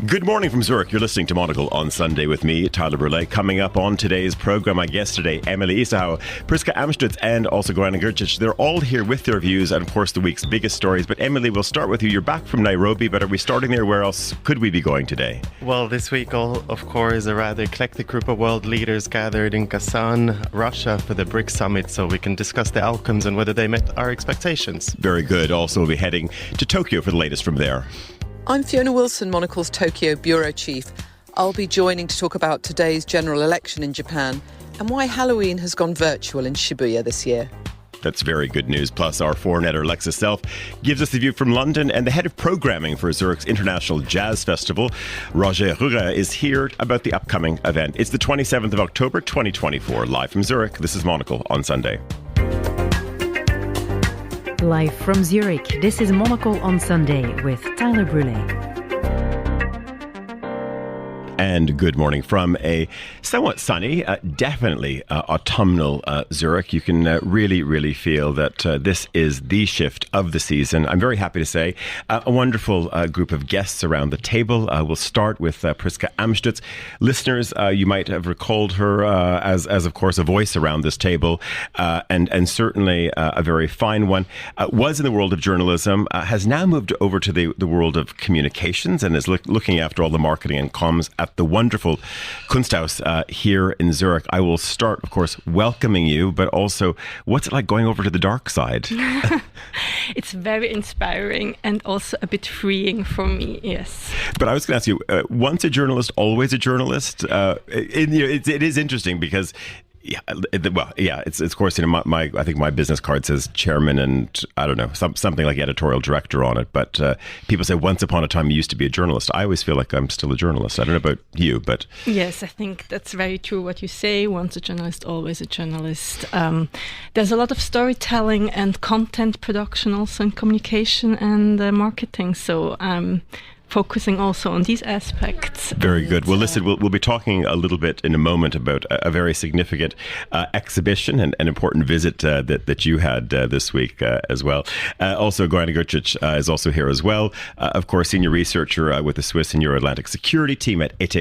Good morning from Zurich. You're listening to Monocle on Sunday with me, Tyler Brûlé. Coming up on today's program, my guests today, Eemeli, Isohao, Priska, Amstutz, and also Gorana Grgić. They're all here with their views and, of course, the week's biggest stories. But Eemeli, we'll start with you. You're back from Nairobi, but are we starting there? Where else could we be going today? Well, this week, of course, a rather eclectic group of world leaders gathered in Kazan, Russia, for the BRICS summit, so we can discuss the outcomes and whether they met our expectations. Very good. Also, we'll be heading to Tokyo for the latest from there. I'm Fiona Wilson, Monocle's Tokyo Bureau Chief. I'll be joining to talk about today's general election in Japan and why Halloween has gone virtual in Shibuya this year. That's very good news. Plus, our foreign editor, Alexis Self, gives us the view from London, and the head of programming for Zurich's International Jazz Festival, Rüegger, is here about the upcoming event. It's the 27th of October, 2024. Live from Zurich, this is Monocle on Sunday. Live from Zurich, this is Monocle on Sunday with Tyler Brûlé. And good morning from a somewhat sunny, definitely autumnal Zurich. You can really feel that this is the shift of the season. I'm very happy to say a wonderful group of guests around the table. We'll start with Priska Amstutz. Listeners, you might have recalled her as of course, a voice around this table, and certainly a very fine one. Was in the world of journalism, has now moved over to the world of communications and is looking after all the marketing and comms at the wonderful Kunsthaus here in Zurich. I will start, of course, welcoming you, but also, what's it like going over to the dark side? It's very inspiring and also a bit freeing for me, yes. But I was going to ask you, once a journalist, always a journalist? It is interesting because it's of course, I think my business card says chairman and I don't know, something like editorial director on it. But people say once upon a time you used to be a journalist. I always feel like I'm still a journalist. I don't know about you, but yes, I think that's very true what you say. Once a journalist, always a journalist. There's a lot of storytelling and content production also in communication and marketing. So focusing also on these aspects. Very good. Well, listen, we'll be talking a little bit in a moment about a very significant exhibition and an important visit that you had this week as well. Also, Gorana Grgić is also here as well. Of course, senior researcher with the Swiss and Euro-Atlantic Security Team at ETH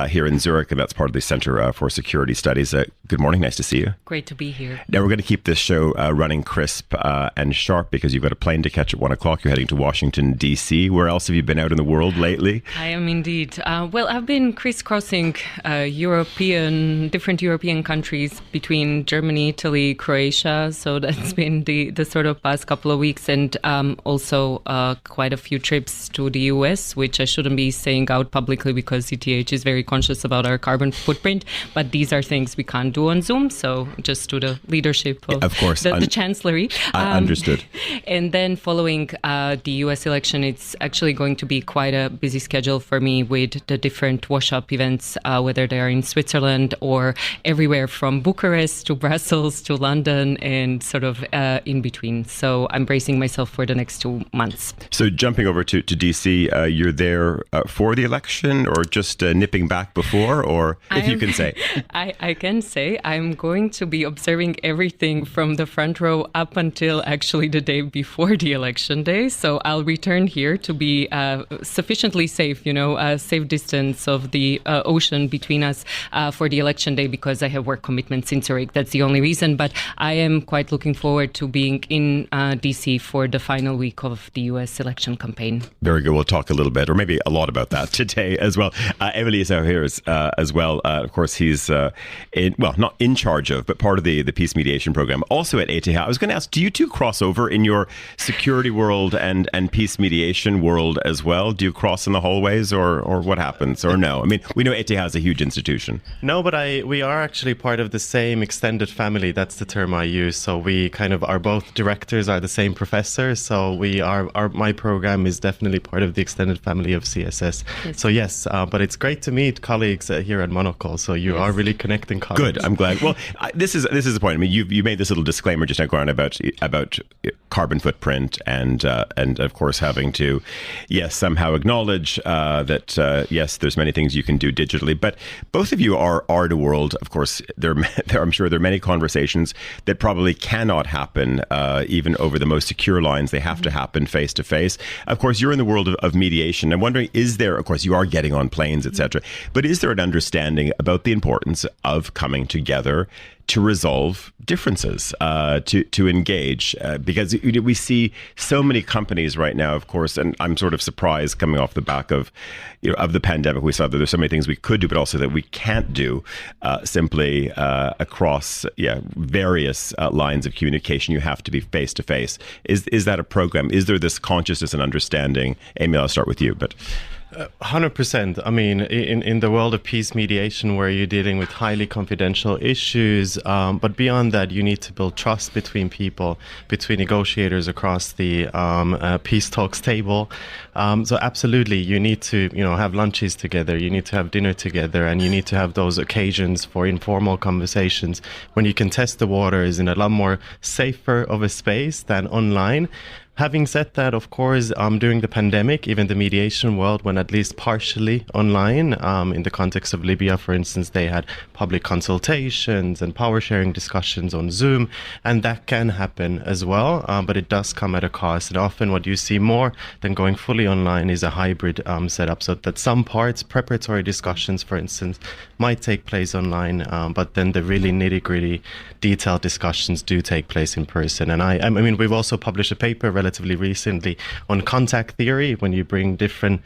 here in Zurich, and that's part of the Center for Security Studies. Good morning. Nice to see you. Great to be here. Now, we're going to keep this show running crisp and sharp because you've got a plane to catch at 1 o'clock. You're heading to Washington, D.C. Where else have you been out in the world lately? I am indeed. Well, I've been crisscrossing different European countries between Germany, Italy, Croatia. So that's been the sort of past couple of weeks, and also quite a few trips to the US, which I shouldn't be saying out publicly because ETH is very conscious about our carbon footprint. But these are things we can't do on Zoom. So just to the leadership of course, the Chancellery. Understood. And then following the US election, it's actually going to be quite a busy schedule for me with the different wash-up events, whether they are in Switzerland or everywhere from Bucharest to Brussels to London and sort of in between. So I'm bracing myself for the next 2 months. So jumping over to DC, you're there for the election or just nipping back before, or if you can say? I can say I'm going to be observing everything from the front row up until actually the day before the election day. So I'll return here to be sufficiently safe, a safe distance of the ocean between us for the election day because I have work commitments in Zurich. That's the only reason. But I am quite looking forward to being in DC for the final week of the US election campaign. Very good. We'll talk a little bit, or maybe a lot about that today as well. Eemeli is out here as well. Of course, he's not in charge of, but part of the peace mediation program. Also at ETH. I was going to ask, do you two cross over in your security world and peace mediation world as well? Do you cross in the hallways or what happens? Or no? I mean, we know ETH is a huge institution. No, but we are actually part of the same extended family. That's the term I use. So we kind of are both directors, are the same professor. So my program is definitely part of the extended family of CSS. Yes. So yes, but it's great to meet colleagues here at Monocle. So you are really connecting colleagues. Good. I'm glad. Well, this is the point. I mean, you made this little disclaimer just now, Gorana, about carbon footprint and of course having to, somehow acknowledge that, yes, there's many things you can do digitally, but both of you are art world. Of course, I'm sure there are many conversations that probably cannot happen even over the most secure lines. They have to happen face to face. Of course, you're in the world of mediation. I'm wondering, is there, of course, you are getting on planes, etc., but is there an understanding about the importance of coming together to resolve differences, to engage, because we see so many companies right now, of course, and I'm sort of surprised coming off the back of the pandemic. We saw that there's so many things we could do, but also that we can't do simply across various lines of communication. You have to be face to face. Is that a program? Is there this consciousness and understanding? Eemeli, I'll start with you, but. 100%. I mean, in the world of peace mediation, where you're dealing with highly confidential issues, but beyond that, you need to build trust between people, between negotiators across the peace talks table. So absolutely, you need to, have lunches together, you need to have dinner together, and you need to have those occasions for informal conversations when you can test the waters in a lot more safer of a space than online. Having said that, of course, during the pandemic, even the mediation world went at least partially online. In the context of Libya, for instance, they had public consultations and power sharing discussions on Zoom, and that can happen as well, but it does come at a cost. And often what you see more than going fully online is a hybrid setup, so that some parts, preparatory discussions, for instance, might take place online, but then the really nitty-gritty, detailed discussions do take place in person. And I mean, we've also published a paper relatively recently on contact theory, when you bring different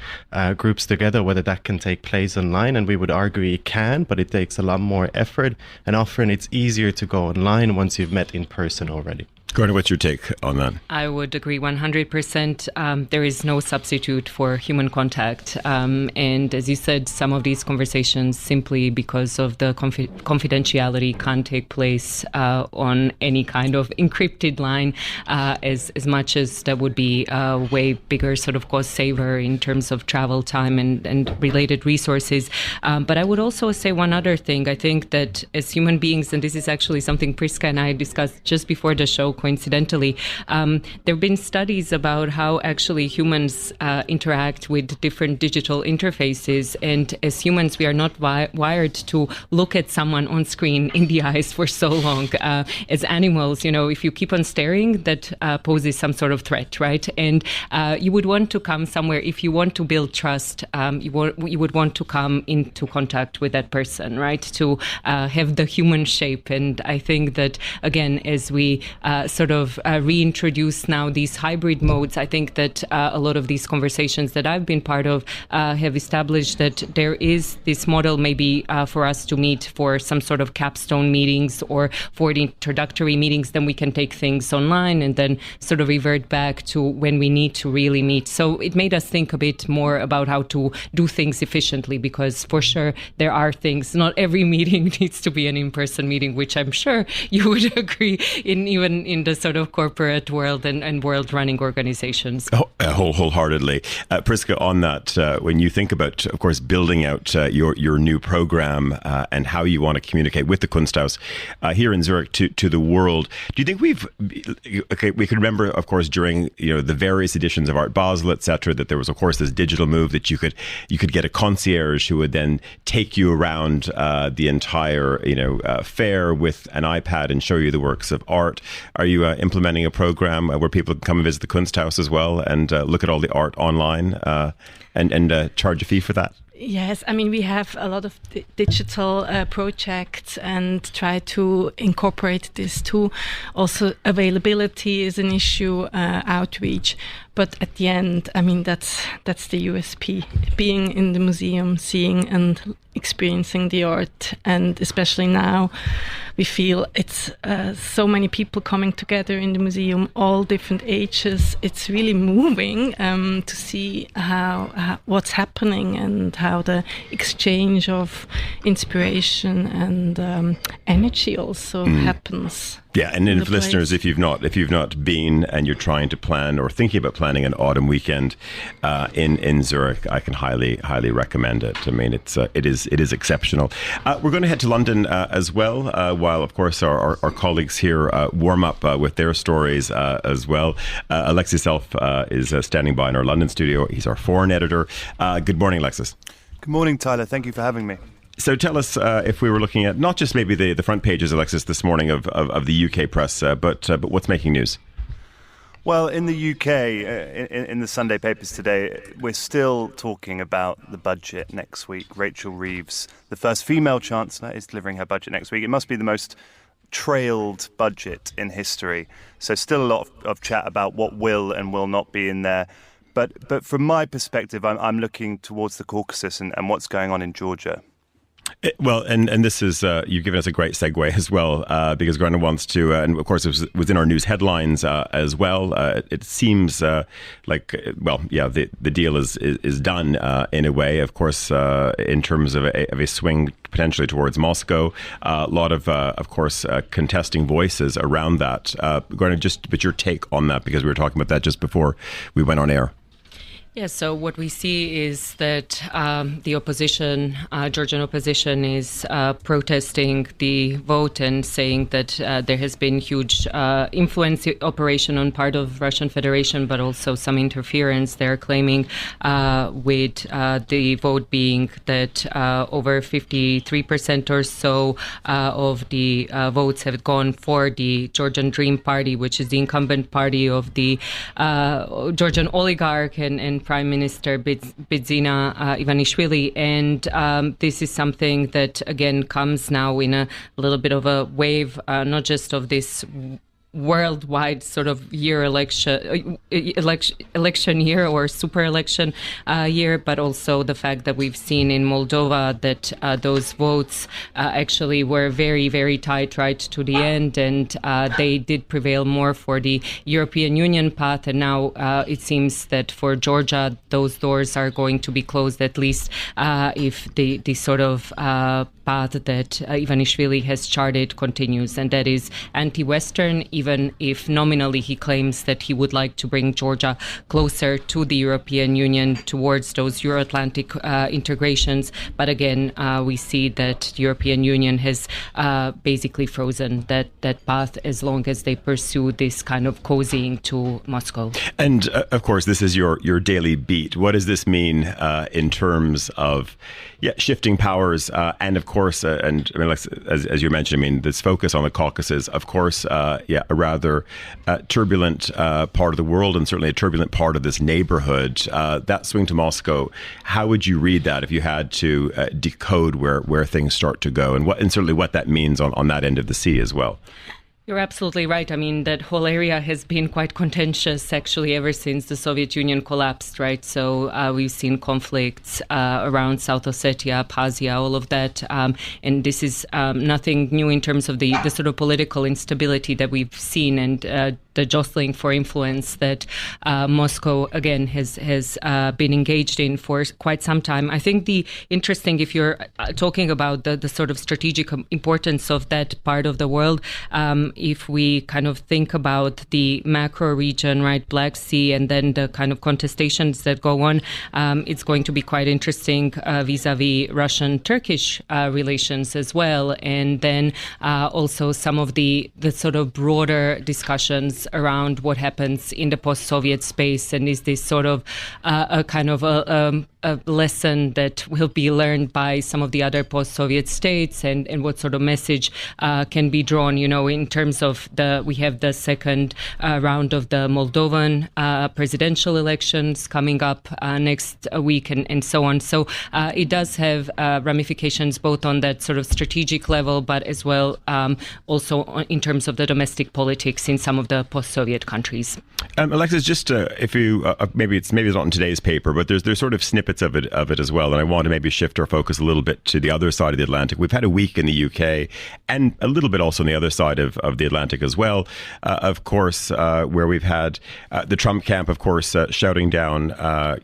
groups together, whether that can take place online, and we would argue it can, but it takes a lot more effort, and often it's easier to go online once you've met in person already. Gorana, what's your take on that? I would agree 100%. There is no substitute for human contact. And as you said, some of these conversations, simply because of the confidentiality, can't take place on any kind of encrypted line, as much as that would be a way bigger sort of cost saver in terms of travel time and related resources. But I would also say one other thing. I think that as human beings, and this is actually something Priska and I discussed just before the show, coincidentally, there have been studies about how actually humans interact with different digital interfaces. And as humans, we are not wired to look at someone on screen in the eyes for so long. As animals, if you keep on staring, that poses some sort of threat, right? And you would want to come somewhere, if you want to build trust, you would want to come into contact with that person, right? To have the human shape. And I think that, again, as we sort of reintroduce now these hybrid modes, I think that a lot of these conversations that I've been part of have established that there is this model maybe for us to meet for some sort of capstone meetings or for the introductory meetings. Then we can take things online and then sort of revert back to when we need to really meet. So it made us think a bit more about how to do things efficiently, because for sure there are things, not every meeting needs to be an in-person meeting, which I'm sure you would agree even in the sort of corporate world and world running organizations. Wholeheartedly. Priska, on that, when you think about, of course, building out your new program and how you want to communicate with the Kunsthaus here in Zurich to the world, do you think we could remember, of course, during the various editions of Art Basel, etc., that there was, of course, this digital move that you could get a concierge who would then take you around the entire fair with an iPad and show you the works of art. Are you implementing a program where people can come and visit the Kunsthaus as well and look at all the art online and charge a fee for that? Yes, I mean, we have a lot of digital projects and try to incorporate this too. Also, availability is an issue, outreach. But at the end, I mean, that's the USP, being in the museum, seeing and experiencing the art. And especially now, we feel it's so many people coming together in the museum, all different ages. It's really moving to see how what's happening and how the exchange of inspiration and energy also happens. Yeah, and if listeners, if you've not been and you're trying to plan or thinking about planning an autumn weekend in Zurich, I can highly recommend it. I mean, it is exceptional. We're going to head to London as well, while of course our colleagues here warm up with their stories as well. Alexis Self is standing by in our London studio. He's our foreign editor. Good morning, Alexis. Good morning, Tyler. Thank you for having me. So tell us, if we were looking at not just maybe the front pages, Alexis, this morning of the UK press, but what's making news? Well, in the UK, in the Sunday papers today, we're still talking about the budget next week. Rachel Reeves, the first female chancellor, is delivering her budget next week. It must be the most trailed budget in history. So still a lot of chat about what will and will not be in there. But from my perspective, I'm looking towards the Caucasus and what's going on in Georgia. Well, and this is, you've given us a great segue as well, because Gorana wants to, and of course it was in our news headlines as well. It seems like, well, yeah, the deal is done in a way, of course, in terms of a swing potentially towards Moscow. A lot of course, contesting voices around that. Gorana, just but your take on that, because we were talking about that just before we went on air. Yeah, so what we see is that the opposition, Georgian opposition, is protesting the vote and saying that there has been huge influence operation on part of Russian Federation, but also some interference. They're claiming with the vote being that over 53% or so of the votes have gone for the Georgian Dream Party, which is the incumbent party of the Georgian oligarch and Prime Minister Bidzina Ivanishvili. And this is something that, again, comes now in a little bit of a wave, not just of this worldwide sort of year election year or super election year, but also the fact that we've seen in Moldova that those votes actually were very, very tight right to the end, and they did prevail more for the European Union path. And now it seems that for Georgia, those doors are going to be closed, at least if the sort of path that Ivanishvili has charted continues, and that is anti-Western, even if nominally he claims that he would like to bring Georgia closer to the European Union towards those Euro-Atlantic integrations. But again, we see that the European Union has basically frozen that path as long as they pursue this kind of cozying to Moscow. And of course, this is your daily beat. What does this mean in terms of shifting powers and of course, and I mean, as you mentioned, I mean, this focus on the Caucasus, of course, a rather turbulent part of the world, and certainly a turbulent part of this neighborhood. That swing to Moscow, how would you read that if you had to decode where things start to go, and certainly what that means on that end of the sea as well? You're absolutely right. I mean, that whole area has been quite contentious, actually, ever since the Soviet Union collapsed, right? So we've seen conflicts around South Ossetia, Abkhazia, all of that. And this is nothing new in terms of the sort of political instability that we've seen, and the jostling for influence that Moscow, again, has been engaged in for quite some time. I think the interesting, if you're talking about the sort of strategic importance of that part of the world, if we kind of think about the macro region, right, Black Sea, and then the kind of contestations that go on, it's going to be quite interesting vis-a-vis Russian-Turkish relations as well. And then also some of the sort of broader discussions around what happens in the post-Soviet space, and is this sort of a kind of a lesson that will be learned by some of the other post-Soviet states, and what sort of message can be drawn, you know, in terms of we have the second round of the Moldovan presidential elections coming up next week, and so on. So it does have ramifications both on that sort of strategic level, but as well also in terms of the domestic politics in some of the post-Soviet countries. Alexis, just if you maybe it's not in today's paper, but there's sort of snippets of it as well, and I want to maybe shift our focus a little bit to the other side of the Atlantic. We've had a week in the UK, and a little bit also on the other side of the Atlantic as well. Of course, where we've had the Trump camp, of course, shouting down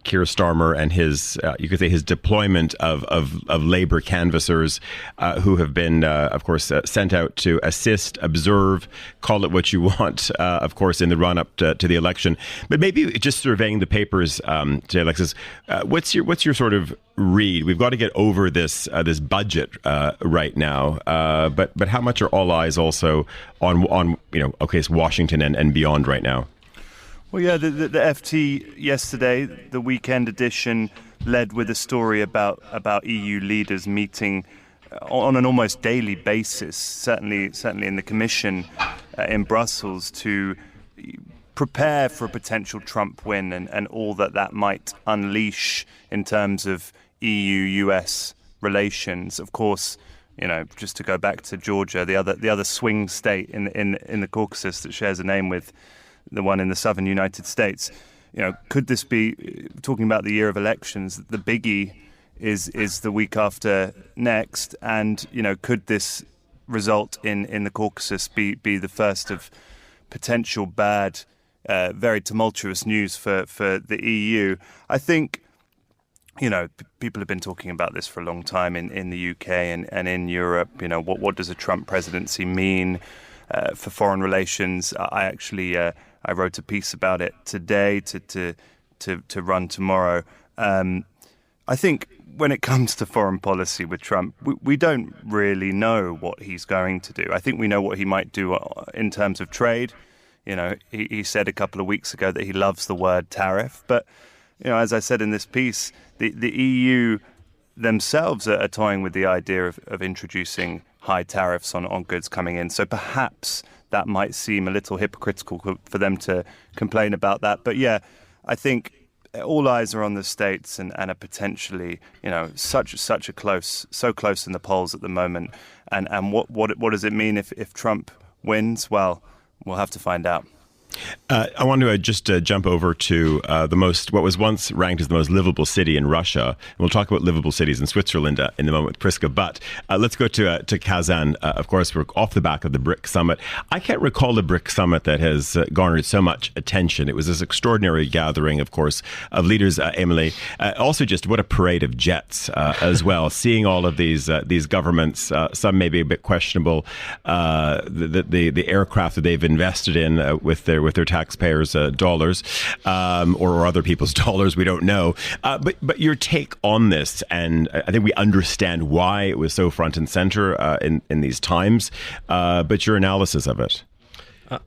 Keir Starmer and his you could say his deployment of Labour canvassers who have been, of course, sent out to assist, observe, call it what you want, of course, in the run up to the election. But maybe just surveying the papers today, Alexis, what's your sort of read? We've got to get over this budget right now, but how much are all eyes also on it's Washington and beyond right now? Well, yeah, the FT yesterday, the weekend edition, led with a story about EU leaders meeting on an almost daily basis, certainly in the Commission in Brussels, to prepare for a potential Trump win and all that might unleash in terms of EU-US relations. Of course, just to go back to Georgia, the other swing state in the Caucasus that shares a name with the one in the southern United States. Could this be, talking about the year of elections, the biggie is the week after next, and could this result in the Caucasus be the first of potential bad, very tumultuous news for the EU? I think people have been talking about this for a long time in the UK and in Europe. What does a Trump presidency mean for foreign relations? I actually I wrote a piece about it today to run tomorrow. I think when it comes to foreign policy with Trump, we don't really know what he's going to do. I think we know what he might do in terms of trade. He said a couple of weeks ago that he loves the word tariff. But, as I said in this piece, the EU themselves are toying with the idea of introducing high tariffs on goods coming in. So perhaps that might seem a little hypocritical for them to complain about that. But yeah, I think all eyes are on the States and are potentially, so close in the polls at the moment. And what does it mean if Trump wins? Well, we'll have to find out. I want to just jump over to what was once ranked as the most livable city in Russia. And we'll talk about livable cities in Switzerland in the moment with Priska. But let's go to Kazan. Of course, we're off the back of the BRIC summit. I can't recall a BRIC summit that has garnered so much attention. It was this extraordinary gathering, of course, of leaders. Eemeli, also just what a parade of jets as well. Seeing all of these governments, some maybe a bit questionable, the aircraft that they've invested in with their taxpayers' dollars or other people's dollars, we don't know. But your take on this, and I think we understand why it was so front and center in these times, but your analysis of it.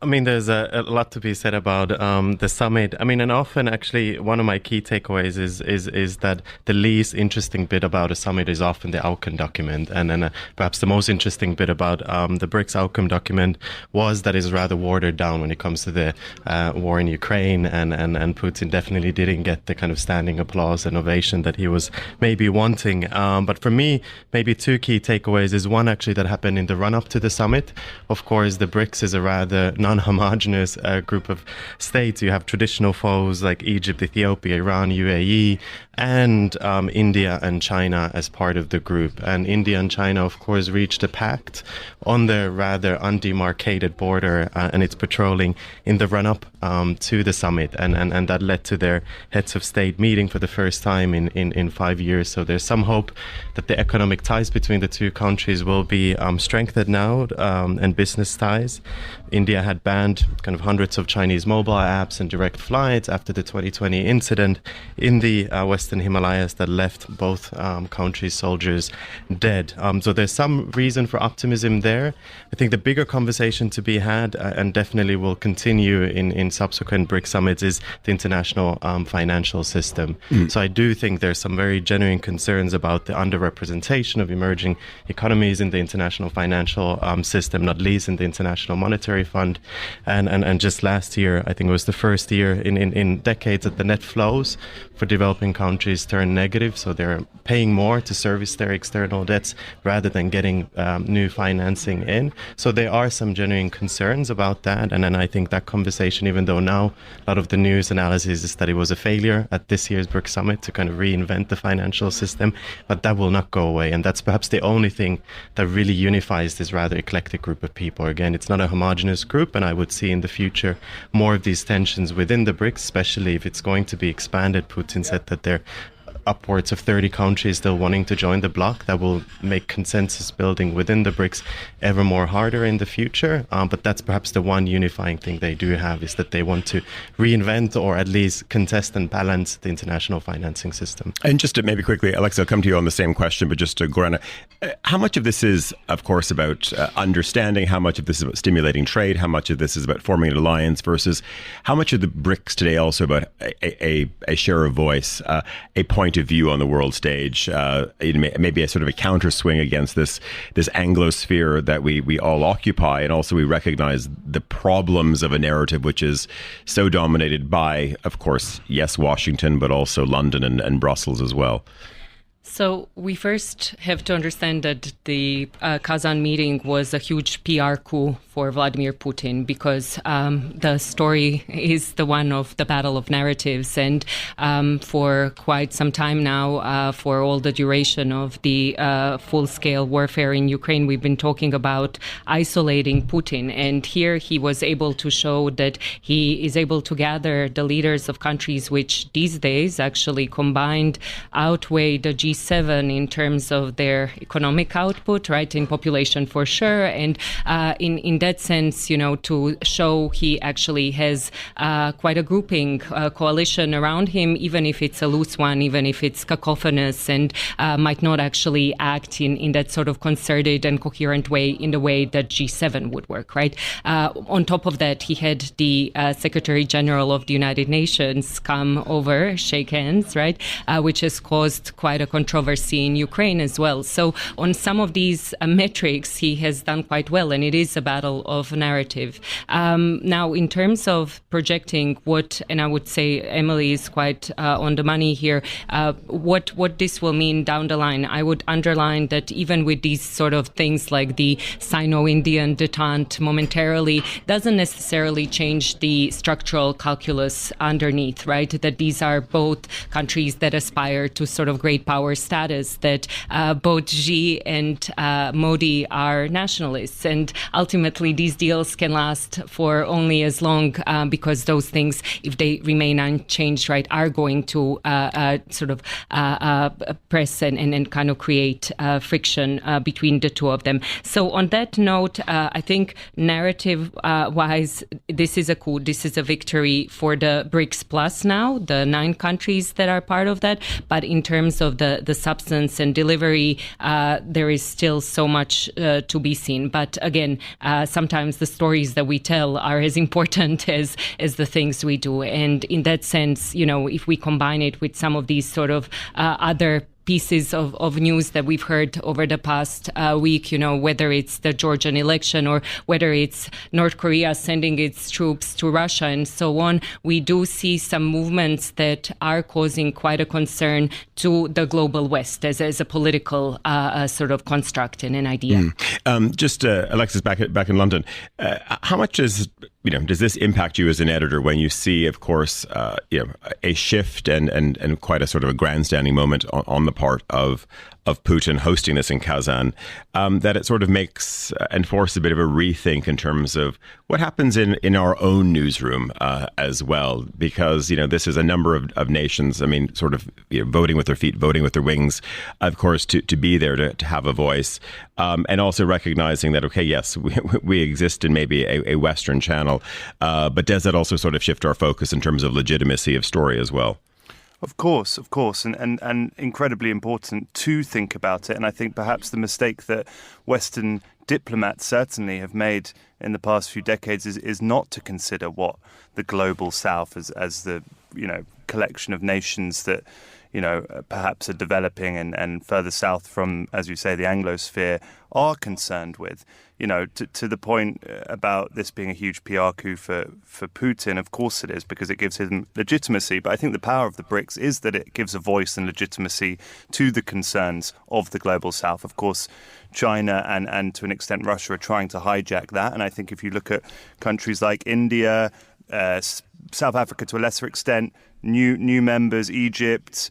There's a lot to be said about the summit. And often, actually, one of my key takeaways is that the least interesting bit about a summit is often the outcome document. And then perhaps the most interesting bit about the BRICS outcome document was that it's rather watered down when it comes to the war in Ukraine. And Putin definitely didn't get the kind of standing applause and ovation that he was maybe wanting. But for me, maybe two key takeaways is one actually that happened in the run-up to the summit. Of course, the BRICS is a rather non-homogeneous group of states. You have traditional foes like Egypt, Ethiopia, Iran, UAE, and India and China as part of the group. And India and China, of course, reached a pact on their rather undemarcated border, and it's patrolling in the run-up to the summit. And that led to their heads of state meeting for the first time in 5 years. So there's some hope that the economic ties between the two countries will be strengthened now, and business ties. India had banned kind of hundreds of Chinese mobile apps and direct flights after the 2020 incident in the Western Himalayas that left both countries' soldiers dead. So there's some reason for optimism there. I think the bigger conversation to be had, and definitely will continue in subsequent BRIC summits, is the international financial system. So I do think there's some very genuine concerns about the underrepresentation of emerging economies in the international financial system, not least in the International Monetary Fund. And just last year, I think it was the first year in decades that the net flows for developing countries countries turn negative, so they're paying more to service their external debts rather than getting new financing in. So there are some genuine concerns about that, and then I think that conversation, even though now a lot of the news analysis is that it was a failure at this year's BRICS summit to kind of reinvent the financial system, but that will not go away, and that's perhaps the only thing that really unifies this rather eclectic group of people. Again, it's not a homogenous group, and I would see in the future more of these tensions within the BRICS, especially if it's going to be expanded. Putin said that there upwards of 30 countries still wanting to join the bloc. That will make consensus building within the BRICS ever more harder in the future. But that's perhaps the one unifying thing they do have, is that they want to reinvent or at least contest and balance the international financing system. And just to maybe quickly, Alexa, I'll come to you on the same question, but just to Gorana, how much of this is, of course, about understanding, how much of this is about stimulating trade, how much of this is about forming an alliance, versus how much of the BRICS today also about a share of voice, a point of view on the world stage, maybe a sort of a counter swing against this Anglosphere that we all occupy, and also we recognize the problems of a narrative which is so dominated by, of course, yes, Washington, but also London and Brussels as well. So we first have to understand that the Kazan meeting was a huge PR coup for Vladimir Putin, because the story is the one of the battle of narratives. And for quite some time now, for all the duration of the full-scale warfare in Ukraine, we've been talking about isolating Putin. And here he was able to show that he is able to gather the leaders of countries which these days actually combined outweigh the G7 in terms of their economic output, right, in population for sure. And in that sense, to show he actually has quite a grouping, coalition around him, even if it's a loose one, even if it's cacophonous and might not actually act in that sort of concerted and coherent way, in the way that G7 would work, right? On top of that, he had the Secretary General of the United Nations come over, shake hands, right, which has caused quite a controversy in Ukraine as well. So on some of these metrics, he has done quite well, and it is a battle of narrative. Now, in terms of projecting and I would say Eemeli is quite on the money here, what this will mean down the line, I would underline that even with these sort of things like the Sino-Indian detente momentarily, doesn't necessarily change the structural calculus underneath, right? That these are both countries that aspire to sort of great power status, that both Xi and Modi are nationalists, and ultimately these deals can last for only as long because those things, if they remain unchanged, right, are going to sort of press and kind of create friction between the two of them. So on that note, I think narrative-wise, this is a coup. This is a victory for the BRICS Plus now, the 9 countries that are part of that. But in terms of the substance and delivery, there is still so much to be seen. But again, sometimes the stories that we tell are as important as the things we do. And in that sense, if we combine it with some of these sort of other pieces of news that we've heard over the past week, whether it's the Georgian election or whether it's North Korea sending its troops to Russia and so on, we do see some movements that are causing quite a concern to the global West as a political sort of construct and an idea. Just Alexis, back in London, how much does this impact you as an editor when you see, of course, a shift and quite a sort of a grandstanding moment on the part of Putin hosting this in Kazan, that it sort of makes and forces a bit of a rethink in terms of what happens in our own newsroom as well, because this is a number of nations. I mean, sort of voting with their feet, voting with their wings, of course, to be there to have a voice, and also recognizing that yes, we exist in maybe a Western channel, but does that also sort of shift our focus in terms of legitimacy of story as well? Of course, and incredibly important to think about it. And I think perhaps the mistake that Western diplomats certainly have made in the past few decades is not to consider what the global South as the collection of nations that, perhaps are developing and further south from, as you say, the Anglosphere are concerned with. To the point about this being a huge PR coup for Putin, of course it is, because it gives him legitimacy. But I think the power of the BRICS is that it gives a voice and legitimacy to the concerns of the global south. Of course, China and to an extent Russia are trying to hijack that. And I think if you look at countries like India, South Africa to a lesser extent, new members, Egypt,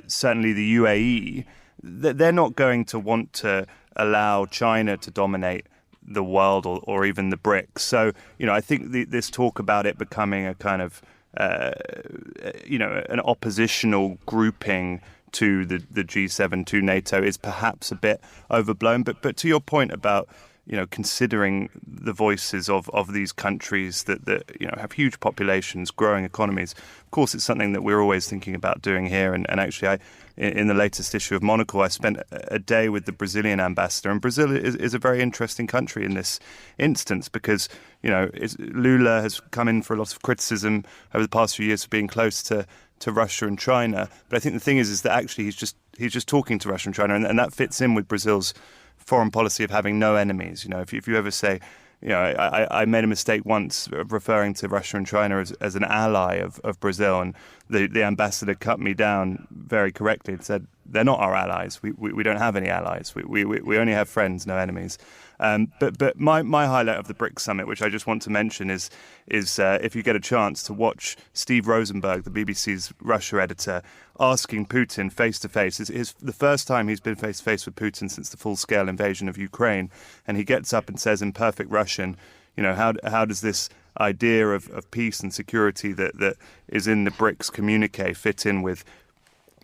certainly the UAE, they're not going to want to allow China to dominate the world or even the BRICS. So, I think this talk about it becoming a kind of, an oppositional grouping to the G7, to NATO is perhaps a bit overblown. But to your point about, considering the voices of these countries that have huge populations, growing economies. Of course, it's something that we're always thinking about doing here. And actually, in the latest issue of Monocle, I spent a day with the Brazilian ambassador. And Brazil is a very interesting country in this instance because, Lula has come in for a lot of criticism over the past few years for being close to Russia and China. But I think the thing is that actually he's just talking to Russia and China, and that fits in with Brazil's foreign policy of having no enemies. If you ever say, I made a mistake once of referring to Russia and China as an ally of Brazil, and the ambassador cut me down very correctly and said, they're not our allies. We don't have any allies. We only have friends, no enemies. But my highlight of the BRICS summit, which I just want to mention, is if you get a chance to watch Steve Rosenberg, the BBC's Russia editor, asking Putin face to face. It's the first time he's been face to face with Putin since the full-scale invasion of Ukraine, and he gets up and says in perfect Russian, how does this idea of peace and security that is in the BRICS communique fit in with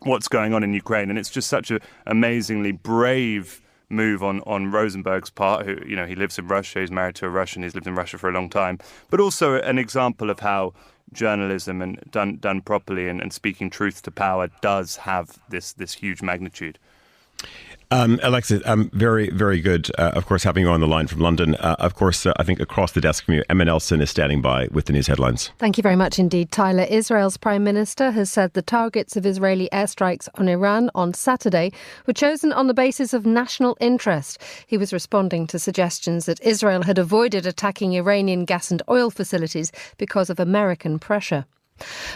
what's going on in Ukraine? And it's just such an amazingly brave move on Rosenberg's part, who, he lives in Russia, he's married to a Russian, he's lived in Russia for a long time, but also an example of how journalism and done properly and speaking truth to power does have this huge magnitude. Alexis, very, very good, of course, having you on the line from London. Of course, I think across the desk from you, Emma Nelson is standing by with the news headlines. Thank you very much indeed, Tyler. Israel's Prime Minister has said the targets of Israeli airstrikes on Iran on Saturday were chosen on the basis of national interest. He was responding to suggestions that Israel had avoided attacking Iranian gas and oil facilities because of American pressure.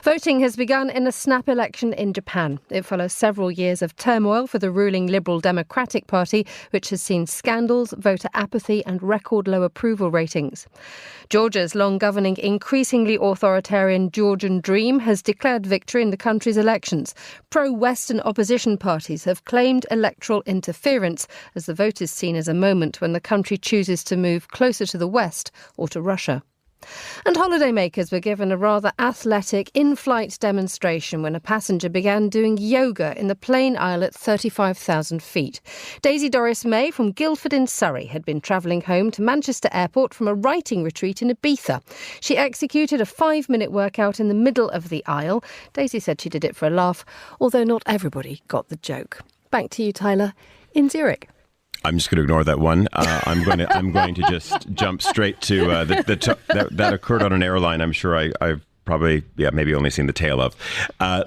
Voting has begun in a snap election in Japan. It follows several years of turmoil for the ruling Liberal Democratic Party, which has seen scandals, voter apathy and record low approval ratings. Georgia's long-governing, increasingly authoritarian Georgian Dream has declared victory in the country's elections. Pro-Western opposition parties have claimed electoral interference, as the vote is seen as a moment when the country chooses to move closer to the West or to Russia. And holidaymakers were given a rather athletic in-flight demonstration when a passenger began doing yoga in the plane aisle at 35,000 feet. Daisy Doris May from Guildford in Surrey had been travelling home to Manchester Airport from a writing retreat in Ibiza. She executed a 5-minute workout in the middle of the aisle. Daisy said she did it for a laugh, although not everybody got the joke. Back to you, Tyler, in Zurich. I'm just going to ignore that one. I'm going to just jump straight to that occurred on an airline. I'm sure I've probably, maybe only seen the tail of.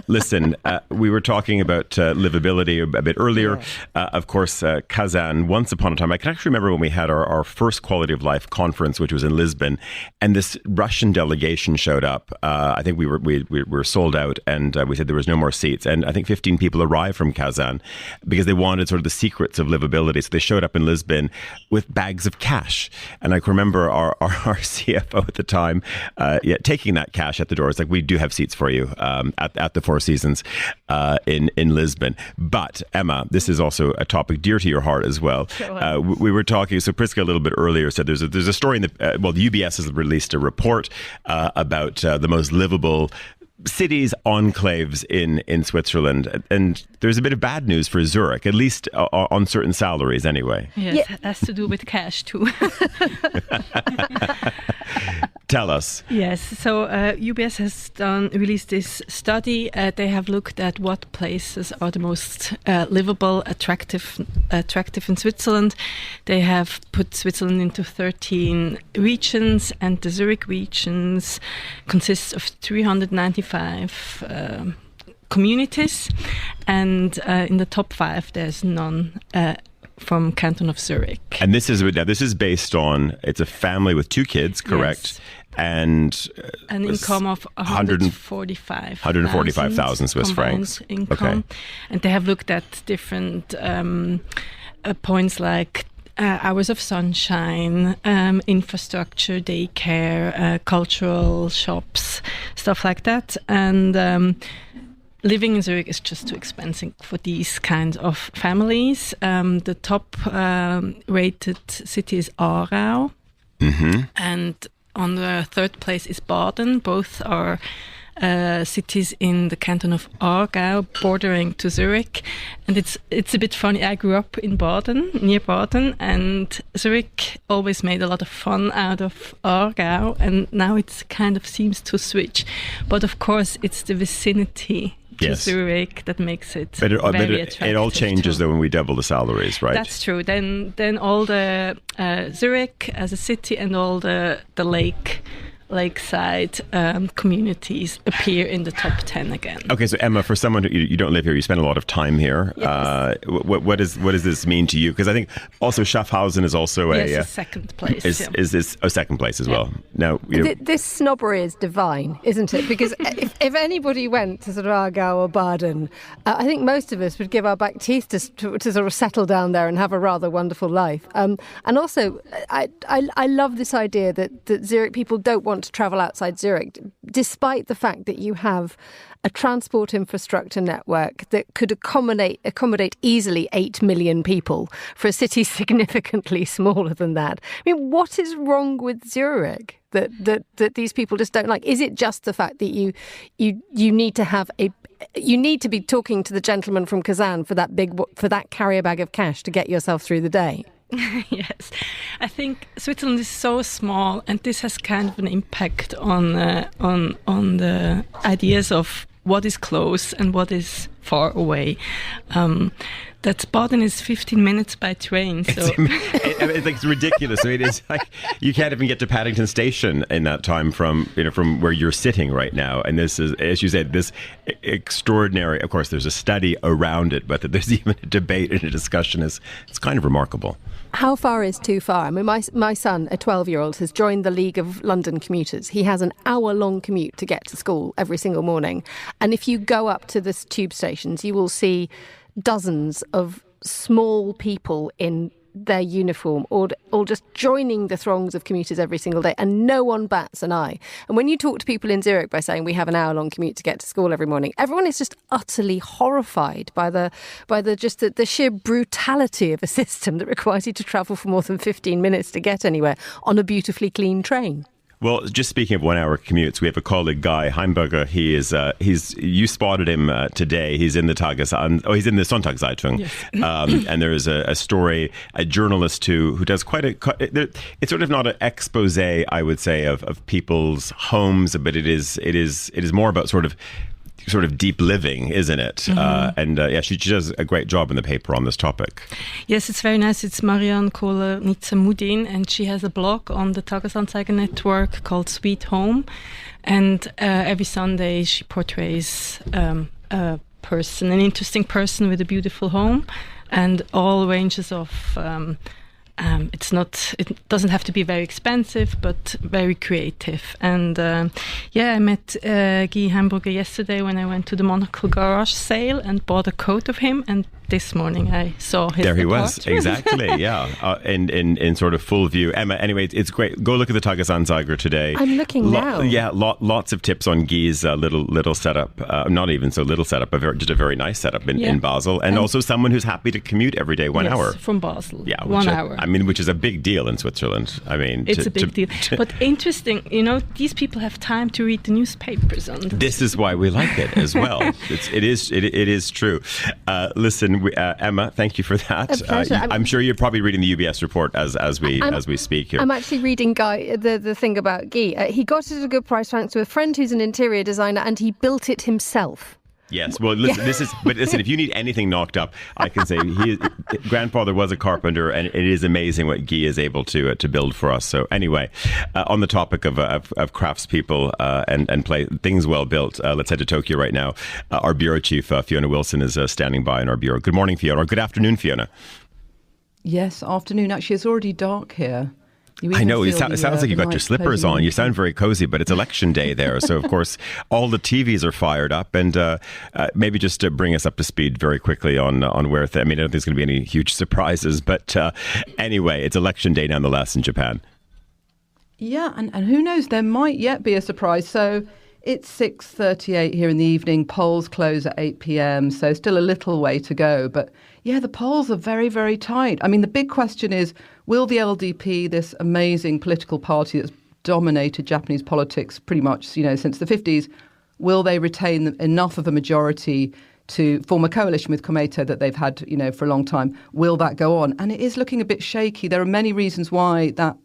Listen, we were talking about livability a bit earlier. Of course, Kazan, once upon a time, I can actually remember when we had our first Quality of Life conference, which was in Lisbon, and this Russian delegation showed up. I think we were sold out, and we said there was no more seats. And I think 15 people arrived from Kazan because they wanted sort of the secrets of livability. So they showed up in Lisbon with bags of cash. And I can remember our CFO at the time taking that cash at the door. It's like, we do have seats for you at the Four Seasons in Lisbon. But Emma, this is also a topic dear to your heart as well. Sure. We were talking, so Priska a little bit earlier said there's a story in the UBS has released a report about the most livable cities, enclaves in Switzerland, and there's a bit of bad news for Zurich, at least on certain salaries anyway. Yes, it has to do with cash too. Tell us. Yes, so UBS has released this study. They have looked at what places are the most livable, attractive in Switzerland. They have put Switzerland into 13 regions, and the Zurich regions consists of 395 45 communities, and in the top 5 there's none from Canton of Zurich. And this is based on, it's a family with 2 kids, correct? Yes. And an income of 145,000 Swiss francs income. Okay. And they have looked at different points like hours of sunshine, infrastructure, daycare, cultural shops, stuff like that. And living in Zurich is just too expensive for these kinds of families. The top rated city is Aarau. Mm-hmm. And on the 3rd place is Baden. Both are cities in the canton of Aargau, bordering to Zurich. And it's a bit funny. I grew up in Baden, near Baden, and Zurich always made a lot of fun out of Aargau, and now it kind of seems to switch. But of course, it's the vicinity to Zurich that makes it very attractive. It all changes though when we double the salaries, right? That's true. Then all the Zurich as a city and all the lakeside communities appear in the top 10 again. Okay, so Emma, for someone who you don't live here, you spend a lot of time here. Yes. What does this mean to you? Because I think also Schaffhausen is also a second place. Is this a second place as well? Now, this snobbery is divine, isn't it? Because if anybody went to sort of Aargau or Baden, I think most of us would give our back teeth to sort of settle down there and have a rather wonderful life. And also, I love this idea that Zurich people don't want to travel outside Zurich, despite the fact that you have a transport infrastructure network that could accommodate easily 8 million people for a city significantly smaller than that. I mean, what is wrong with Zurich that these people just don't like? Is it just the fact that you need to have you need to be talking to the gentleman from Kazan for that carrier bag of cash to get yourself through the day? Yes, I think Switzerland is so small, and this has kind of an impact on the ideas of what is close and what is far away. That Baden is 15 minutes by train. So it's ridiculous. I mean, it's like you can't even get to Paddington Station in that time from where you're sitting right now. And this is, as you said, this extraordinary. Of course, there's a study around it, but that there's even a debate and a discussion it's kind of remarkable. How far is too far? I mean, my son, a 12-year-old, has joined the League of London Commuters. He has an hour-long commute to get to school every single morning. And if you go up to the tube stations, you will see dozens of small people in their uniform or just joining the throngs of commuters every single day, and no one bats an eye. And when you talk to people in Zurich by saying we have an hour-long commute to get to school every morning, everyone is just utterly horrified by the sheer brutality of a system that requires you to travel for more than 15 minutes to get anywhere on a beautifully clean train. Well, just speaking of 1 hour commutes, we have a colleague, Guy Heimberger. You spotted him today. He's in the he's in the Sonntagszeitung. Yes. And there is a story, a journalist who does it's sort of not an expose, I would say, of people's homes, but it is more about sort of deep living, isn't it? Mm-hmm. She does a great job in the paper on this topic. Yes, it's very nice. It's Marianne Kohler-Nitzamudin, and she has a blog on the Tagesanzeiger network called Sweet Home. And every Sunday she portrays an interesting person with a beautiful home, and all ranges of it doesn't have to be very expensive, but very creative. And I met Guy Heimberger yesterday when I went to the Monocle garage sale and bought a coat of him, and this morning I saw his There he report. was, exactly, yeah, in sort of full view. Emma, anyway, it's great. Go look at the Tagesanzeiger today. I'm looking now. Yeah, lots of tips on Guy's little setup. Not even so little setup, but just a very nice setup in Basel. And also someone who's happy to commute every day, 1 hour. From Basel, yeah, 1 hour. I mean, which is a big deal in Switzerland. I mean, it's a big deal. But interesting, these people have time to read the newspapers. This is why we like it as well. It is true. Listen, Emma, thank you for that. A pleasure. I'm sure you're probably reading the UBS report as we speak here. I'm actually reading Guy the thing about Guy. He got it at a good price thanks to a friend who's an interior designer, and he built it himself. Yes. Well, listen, if you need anything knocked up, I can say grandfather was a carpenter, and it is amazing what Guy is able to build for us. So anyway, on the topic of craftspeople and play things well built, let's head to Tokyo right now. Our bureau chief, Fiona Wilson, is standing by in our bureau. Good morning, Fiona. Or good afternoon, Fiona. Yes, afternoon. Actually, it's already dark here. I know. It sounds like you've got your slippers on. You sound very cozy, but it's election day there. So, of course, all the TVs are fired up. And maybe just to bring us up to speed very quickly on where I don't think there's going to be any huge surprises. But anyway, it's election day nonetheless in Japan. Yeah, and who knows, there might yet be a surprise. So it's 6:38 here in the evening. Polls close at 8 p.m, so still a little way to go. But yeah, the polls are very, very tight. I mean, the big question is, will the LDP, this amazing political party that's dominated Japanese politics pretty much, since the 50s, will they retain enough of a majority to form a coalition with Komeito that they've had, for a long time? Will that go on? And it is looking a bit shaky. There are many reasons why that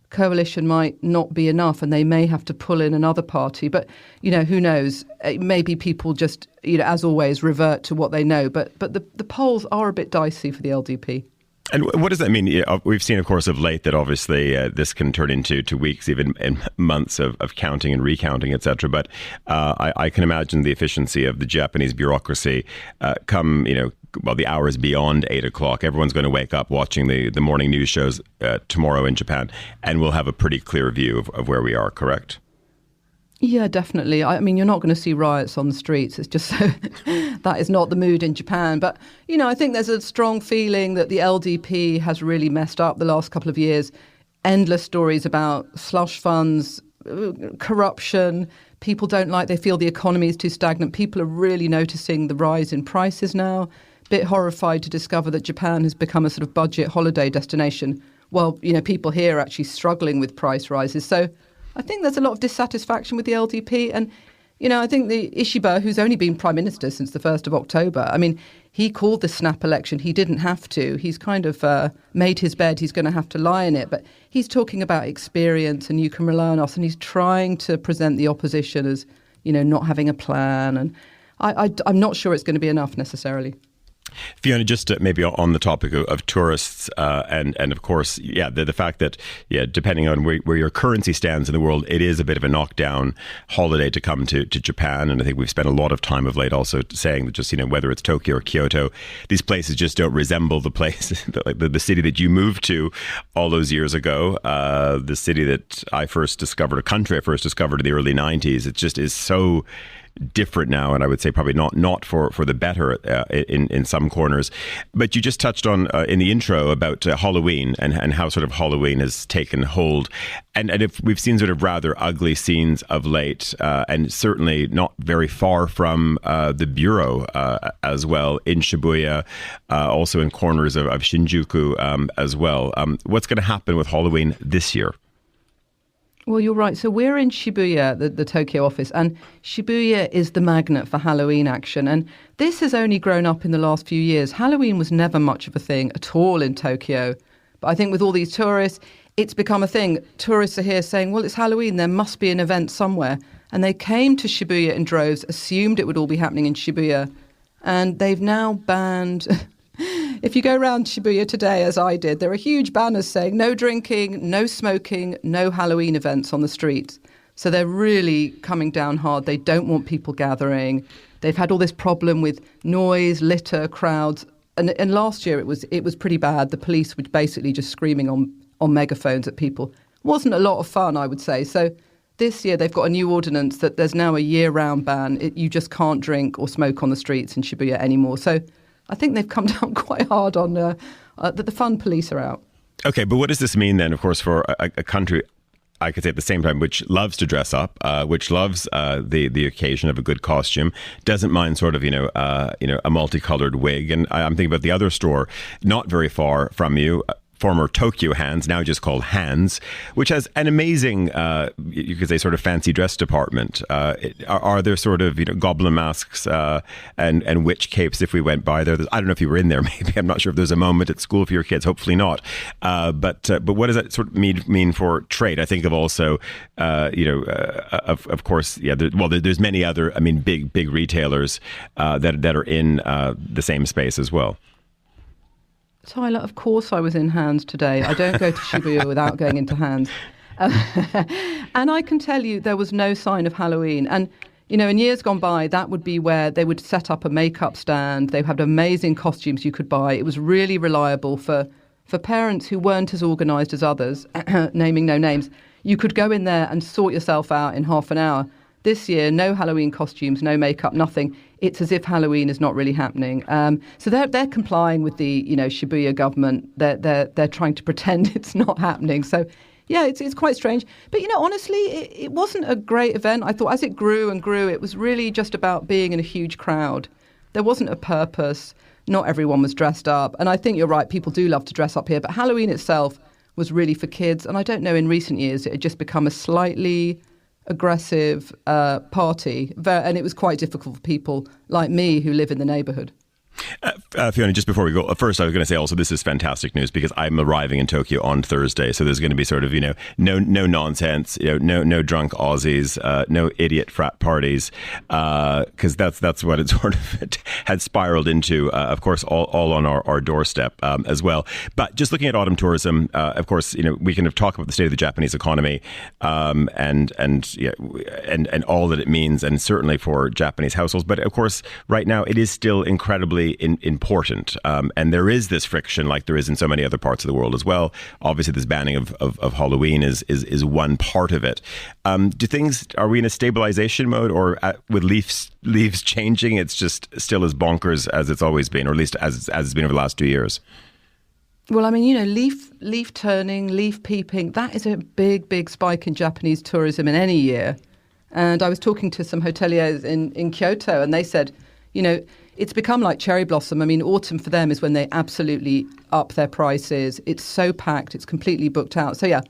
coalition might not be enough, and they may have to pull in another party. But, who knows? Maybe people just, as always, revert to what they know. But the polls are a bit dicey for the LDP. And what does that mean? We've seen, of course, of late that obviously this can turn into weeks, even in months of counting and recounting, etc. But I can imagine the efficiency of the Japanese bureaucracy come, the hours beyond 8 o'clock. Everyone's going to wake up watching the morning news shows tomorrow in Japan, and we'll have a pretty clear view of where we are, correct? Yeah, definitely. I mean, you're not going to see riots on the streets. It's just so that is not the mood in Japan. But, I think there's a strong feeling that the LDP has really messed up the last couple of years. Endless stories about slush funds, corruption. People they feel the economy is too stagnant. People are really noticing the rise in prices now. Bit horrified to discover that Japan has become a sort of budget holiday destination. Well, people here are actually struggling with price rises. So I think there's a lot of dissatisfaction with the LDP. And, I think the Ishiba, who's only been Prime Minister since the 1st of October, he called the snap election. He didn't have to. He's kind of made his bed. He's going to have to lie in it. But he's talking about experience and you can rely on us. And he's trying to present the opposition as, not having a plan. And I'm not sure it's going to be enough necessarily. Fiona, just maybe on the topic of tourists and of course, the fact that, depending on where your currency stands in the world, it is a bit of a knockdown holiday to come to Japan. And I think we've spent a lot of time of late also saying that just, whether it's Tokyo or Kyoto, these places just don't resemble the place, like the city that you moved to all those years ago, the city that a country I first discovered in the early 90s. It just is so different now, and I would say probably not for the better in some corners. But you just touched on in the intro about Halloween and how sort of Halloween has taken hold, and if we've seen sort of rather ugly scenes of late, and certainly not very far from the bureau as well in Shibuya, also in corners of Shinjuku as well. What's going to happen with Halloween this year? Well, you're right. So we're in Shibuya, the Tokyo office, and Shibuya is the magnet for Halloween action. And this has only grown up in the last few years. Halloween was never much of a thing at all in Tokyo. But I think with all these tourists, it's become a thing. Tourists are here saying, well, it's Halloween, there must be an event somewhere. And they came to Shibuya in droves, assumed it would all be happening in Shibuya. And they've now banned... If you go around Shibuya today, as I did, there are huge banners saying no drinking, no smoking, no Halloween events on the streets. So they're really coming down hard. They don't want people gathering. They've had all this problem with noise, litter, crowds. And last year it was pretty bad. The police were basically just screaming on megaphones at people. It wasn't a lot of fun, I would say. So this year they've got a new ordinance that there's now a year-round ban. You just can't drink or smoke on the streets in Shibuya anymore. So I think they've come down quite hard on that the fun police are out. Okay, but what does this mean then, of course, for a country, I could say at the same time, which loves to dress up, which loves the occasion of a good costume, doesn't mind sort of, a multicolored wig. And I'm thinking about the other store, not very far from you, former Tokyo Hands, now just called Hands, which has an amazing, you could say, sort of fancy dress department. Are there sort of, goblin masks and witch capes if we went by there? I don't know if you were in there, maybe. I'm not sure if there's a moment at school for your kids. Hopefully not. But what does that sort of mean for trade? I think of also, of course, there's many other, big retailers that are in the same space as well. Tyler, of course I was in Hands today. I don't go to Shibuya without going into Hands. And I can tell you there was no sign of Halloween. And, in years gone by, that would be where they would set up a makeup stand. They had amazing costumes you could buy. It was really reliable for parents who weren't as organised as others, naming no names. You could go in there and sort yourself out in half an hour. This year, no Halloween costumes, no makeup, nothing. It's as if Halloween is not really happening. So they're complying with the Shibuya government. They're trying to pretend it's not happening. So yeah, it's quite strange. But honestly, it wasn't a great event. I thought as it grew and grew, it was really just about being in a huge crowd. There wasn't a purpose. Not everyone was dressed up. And I think you're right. People do love to dress up here. But Halloween itself was really for kids. And I don't know, in recent years, it had just become a slightly aggressive party, and it was quite difficult for people like me who live in the neighbourhood. Fiona, just before we go, first I was going to say also this is fantastic news because I'm arriving in Tokyo on Thursday, so there's going to be sort of no nonsense, no drunk Aussies, no idiot frat parties, because that's what it sort of had spiraled into. Of course, all on our doorstep as well. But just looking at autumn tourism, of course, we can talk about the state of the Japanese economy and all that it means, and certainly for Japanese households. But of course, right now it is still incredibly important, and there is this friction like there is in so many other parts of the world as well. Obviously this banning of Halloween is one part of it. Are we in a stabilization mode, or with leaves changing, it's just still as bonkers as it's always been, or at least as it's been over the last 2 years? Well, leaf turning, leaf peeping, that is a big spike in Japanese tourism in any year. And I was talking to some hoteliers in Kyoto, and they said, it's become like cherry blossom. Autumn for them is when they absolutely up their prices. It's so packed. It's completely booked out. So, yeah,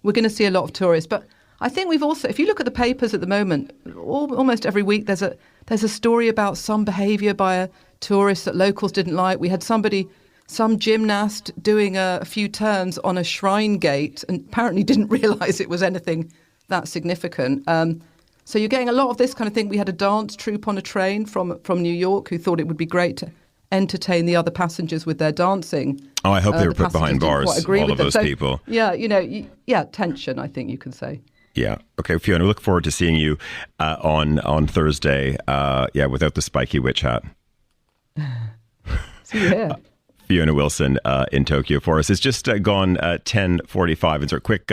we're going to see a lot of tourists. But I think we've also, if you look at the papers at the moment, almost every week there's a story about some behaviour by a tourist that locals didn't like. We had some gymnast doing a few turns on a shrine gate and apparently didn't realise it was anything that significant. So you're getting a lot of this kind of thing. We had a dance troupe on a train from New York who thought it would be great to entertain the other passengers with their dancing. Oh, I hope they were put behind bars, all of those people. Yeah, tension, I think you could say. Yeah. Okay, Fiona, we look forward to seeing you on Thursday, without the spiky witch hat. See you here. Fiona Wilson in Tokyo for us. It's just gone 10:45. And sort of quick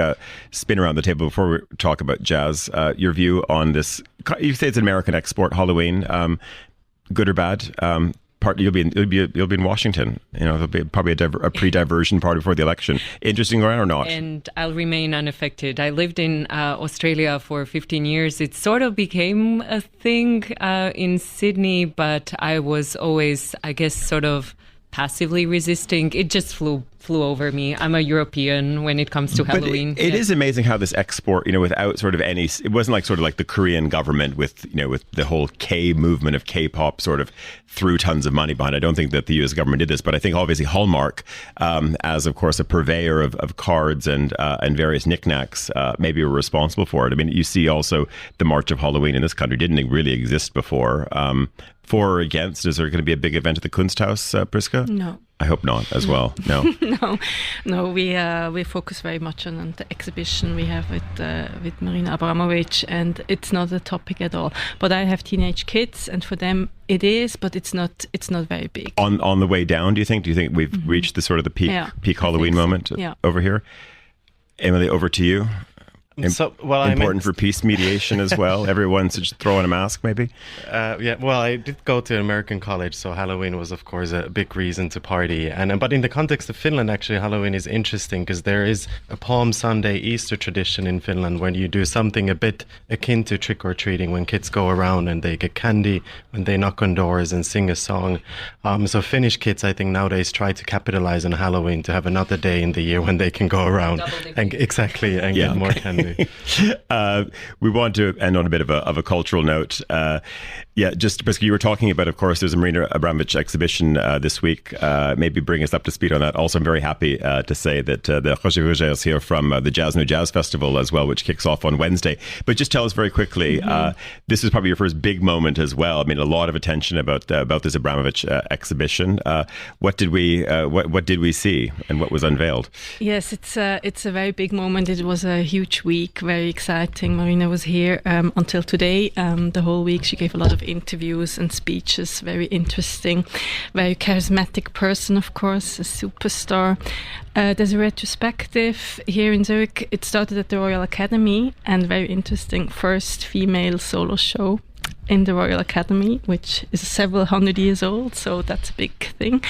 spin around the table before we talk about jazz. Your view on this? You say it's an American export, Halloween. Good or bad? Partly you'll be in Washington. There'll be probably a pre-diversion party before the election. Interesting or not? And I'll remain unaffected. I lived in Australia for 15 years. It sort of became a thing in Sydney, but I was always, I guess, sort of passively resisting. It just flew over me. I'm a European when it comes to Halloween. It is amazing how this export, without sort of any, it wasn't like sort of like the Korean government with the whole K movement of K-pop sort of threw tons of money behind. I don't think that the US government did this, but I think obviously Hallmark, as of course a purveyor of cards and various knickknacks, maybe were responsible for it. You see also the March of Halloween in this country didn't really exist before. For or against, is there going to be a big event at the Kunsthaus, Priska? No. I hope not as well. No. No. We focus very much on the exhibition we have with Marina Abramovic, and it's not a topic at all. But I have teenage kids, and for them it is, but it's not very big. On the way down, do you think we've reached the sort of the peak Halloween moment over here? Eemeli, over to you. Important for peace mediation as well. Everyone should throw on a mask, maybe. I did go to an American college, so Halloween was, of course, a big reason to party. But in the context of Finland, actually, Halloween is interesting because there is a Palm Sunday Easter tradition in Finland when you do something a bit akin to trick or treating, when kids go around and they get candy, when they knock on doors and sing a song. So Finnish kids, I think nowadays try to capitalize on Halloween to have another day in the year when they can go around and get more candy. We want to end on a bit of a cultural note. Just Priska, you were talking about, of course, there's a Marina Abramovic exhibition this week. Maybe bring us up to speed on that. Also, I'm very happy to say that the Rüegger is here from the Jazznojazz Festival as well, which kicks off on Wednesday. But just tell us very quickly, this is probably your first big moment as well. I mean, a lot of attention about this Abramovic exhibition. What did we see, and what was unveiled? Yes, it's a very big moment. It was a huge week, very exciting. Marina was here until today. The whole week she gave a lot of interviews and speeches, very interesting, very charismatic person, of course, a superstar. There's a retrospective here in Zurich. It started at the Royal Academy, and very interesting, first female solo show in the Royal Academy, which is several hundred years old, so that's a big thing.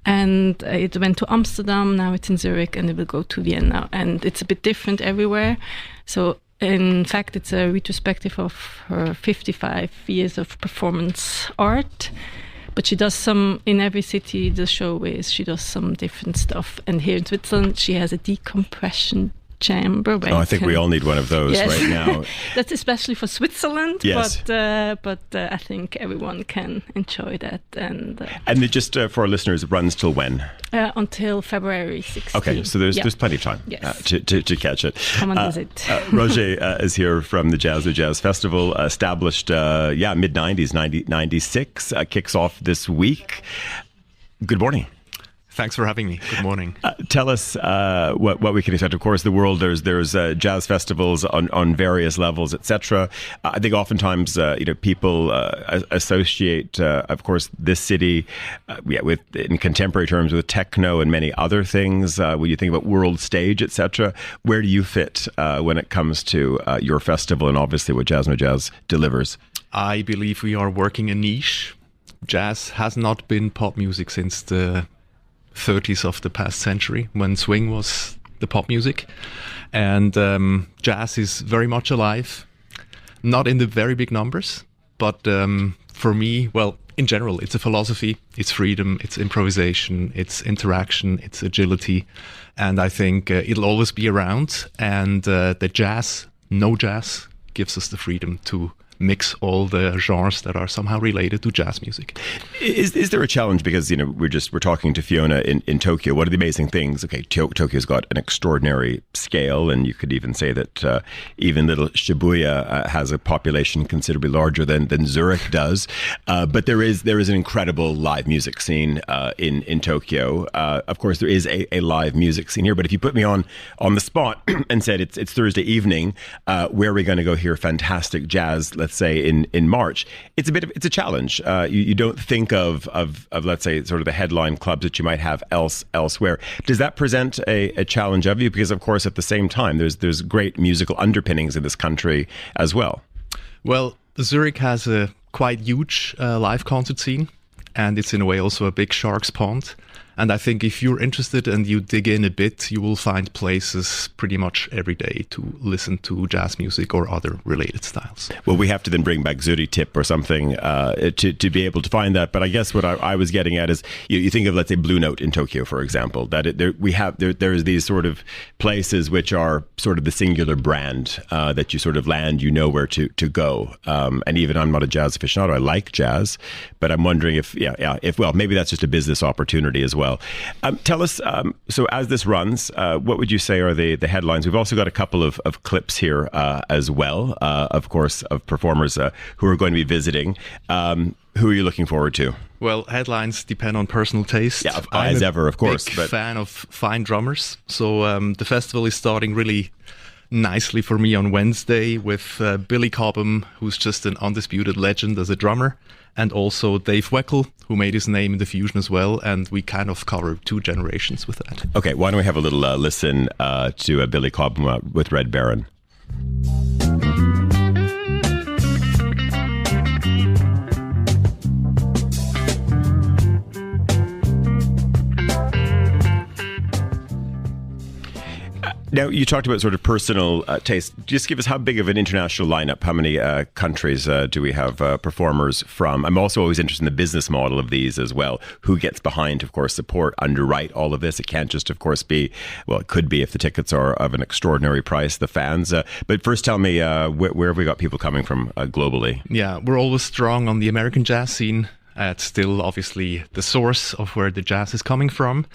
And it went to Amsterdam, now it's in Zurich, and it will go to Vienna, and it's a bit different everywhere. So in fact, it's a retrospective of her 55 years of performance art. But she does in every city the show is, she does some different stuff. And here in Switzerland, she has a decompression chamber. I think we all need one of those right now. That's especially for Switzerland, yes. But I think everyone can enjoy that. And it just for our listeners, it runs till when? Until February 16th. Okay, so there's plenty of time to catch it. Come and visit. Roger is here from the Jazznojazz Festival, established mid-90s, 96, kicks off this week. Good morning. Thanks for having me. Good morning. Tell us what we can expect. Of course, the world, there's jazz festivals on various levels, etc. I think oftentimes people associate, of course, this city with, in contemporary terms, with techno and many other things. When you think about world stage, etc., where do you fit when it comes to your festival and obviously what Jazznojazz delivers? I believe we are working a niche. Jazz has not been pop music since the 30s of the past century, when swing was the pop music, and jazz is very much alive, not in the very big numbers, but for me, in general, it's a philosophy, it's freedom, it's improvisation, it's interaction, it's agility, and I think it'll always be around, and the jazz, no jazz, gives us the freedom to mix all the genres that are somehow related to jazz music. Is there a challenge? Because we're talking to Fiona in Tokyo. One of the amazing things, Tokyo's got an extraordinary scale, and you could even say that even little Shibuya has a population considerably larger than Zurich does. But there is an incredible live music scene in Tokyo. Of course, there is a live music scene here. But if you put me on the spot and said it's Thursday evening, where are we going to go hear fantastic jazz? Let's say in March, it's a challenge. You don't think of let's say sort of the headline clubs that you might have elsewhere. Does that present a challenge of you? Because of course at the same time there's great musical underpinnings in this country as well. Well, Zurich has a quite huge live concert scene, and it's in a way also a big shark's pond. And I think if you're interested and you dig in a bit, you will find places pretty much every day to listen to jazz music or other related styles. Well, we have to then bring back Zürich Tip or something to be able to find that. But I guess what I was getting at is you think of, let's say, Blue Note in Tokyo, for example, that there's these sort of places which are sort of the singular brand that you sort of land, where to go. And even I'm not a jazz aficionado. I like jazz, but I'm wondering if maybe that's just a business opportunity as well. Tell us, so as this runs, what would you say are the headlines? We've also got a couple of clips here as well, of course, of performers who are going to be visiting. Who are you looking forward to? Well, headlines depend on personal taste. Yeah, as ever, of course. I'm a big fan of fine drummers. So the festival is starting really nicely for me on Wednesday with Billy Cobham, who's just an undisputed legend as a drummer, and also Dave Weckl, who made his name in the fusion as well, and we kind of cover 2 generations with that. Okay, why don't we have a little listen to Billy Cobham with Red Baron. Now, you talked about sort of personal taste. Just give us how big of an international lineup, how many countries do we have performers from? I'm also always interested in the business model of these as well. Who gets behind, of course, support, underwrite all of this? It can't just, of course, be, well, it could be if the tickets are of an extraordinary price, the fans. But first tell me, where have we got people coming from globally? Yeah, we're always strong on the American jazz scene. It's still obviously the source of where the jazz is coming from.